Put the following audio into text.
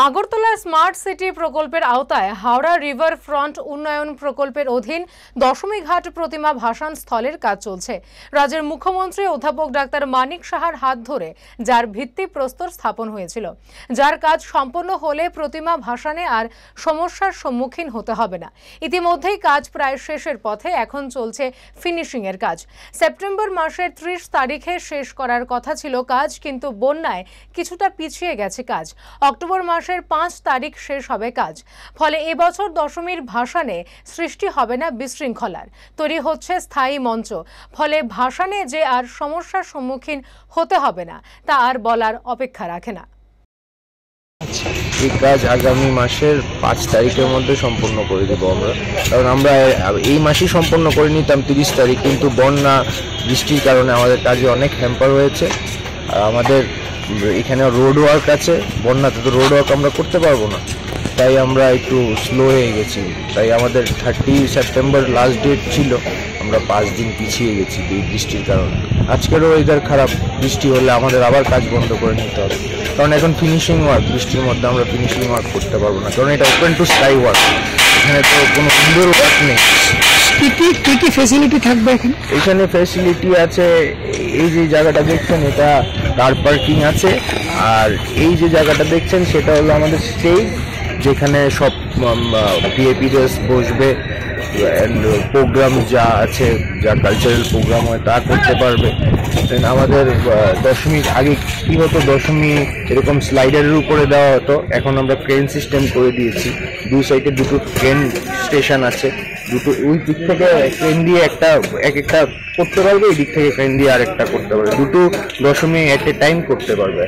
Agartala smart city প্রকল্পের আওতায় Howrah river front উন্নয়ন প্রকল্পের অধীন দশমীঘাট প্রতিমা ভাসান স্থলের কাজ চলছে। রাজ্যের মুখ্যমন্ত্রী অধ্যাপক ডাক্তার মানিক সাহার হাত ধরে যার ভিত্তিপ্রস্তর স্থাপন হয়েছিল, যার কাজ সম্পন্ন হলে প্রতিমা ভাসানে আর সমস্যার সম্মুখীন হতে হবে না। ইতিমধ্যেই কাজ প্রায় শেষের পথে, এখন চলছে ফিনিশিং এর কাজ। সেপ্টেম্বর মাসের 30 তারিখে শেষ করার কথা ছিল কাজ, কিন্তু বন্যায় কিছুটা পিছিয়ে গেছে কাজ। অক্টোবর মাসের 5 তারিখ শেষ হবে কাজ। ফলে এবছর দশমীর ভাসানে সৃষ্টি হবে না বিশৃঙ্খলার, তৈরি হচ্ছে স্থায়ী মঞ্চ। ফলে ভাসানে যে আর সমস্যার সম্মুখীন হতে হবে না তা আর বলার অপেক্ষা রাখে না। এই কাজ আগামী মাসের 5 তারিখের মধ্যে সম্পন্ন করে দেব আমরা, কারণ আমরা এই মাসেই সম্পন্ন করে নিতাম 30 তারিখ, কিন্তু বন্যা বৃষ্টির কারণে আমাদের কাজে অনেক হ্যাম্পার হয়েছে। আর আমাদের এখানে রোড ওয়ার্ক আছে, বন্যাতে তো রোড ওয়ার্ক আমরা করতে পারবো না, তাই আমরা একটু স্লো হয়ে গেছি। তাই আমাদের 30 সেপ্টেম্বর লাস্ট ডেট ছিল, আমরা 5 দিন পিছিয়ে গেছি এই বৃষ্টির কারণে। আজকেরও ওয়েদার খারাপ, বৃষ্টি হলে আমাদের আবার কাজ বন্ধ করে নিতে হবে, কারণ এখন ফিনিশিং ওয়ার্ক, বৃষ্টির মধ্যে আমরা ফিনিশিং ওয়ার্ক করতে পারবো না, কারণ এটা ওপেন টু স্কাই ওয়ার্ক, এখানে তো কোনো ইনডোর ওয়ার্ক নেই। কি ফ্যাসিলিটি থাকবে এখানে ফ্যাসিলিটি আছে, এই যে জায়গাটা দেখছেন এটা কার পার্কিং আছে, আর এই যে জায়গাটা দেখছেন সেটা হলো আমাদের স্টেজ, যেখানে সব ভিআইপিদের বসবে, প্রোগ্রাম যা আছে, যা কালচারাল প্রোগ্রাম হয় তা করতে পারবে। আমাদের দশমীর আগে কি হতো, দশমী এরকম স্লাইডারের উপরে দেওয়া হতো, এখন আমরা ক্রেন সিস্টেম করে দিয়েছি। দুই সাইডে দুটো ট্রেন স্টেশন আছে, দুটো ওই দিক থেকে ট্রেন দিয়ে একটা করতে পারবে, এই দিক থেকে ট্রেন দিয়ে আরেকটা করতে পারবে, দুটো দশমী এট এ টাইম করতে পারবে।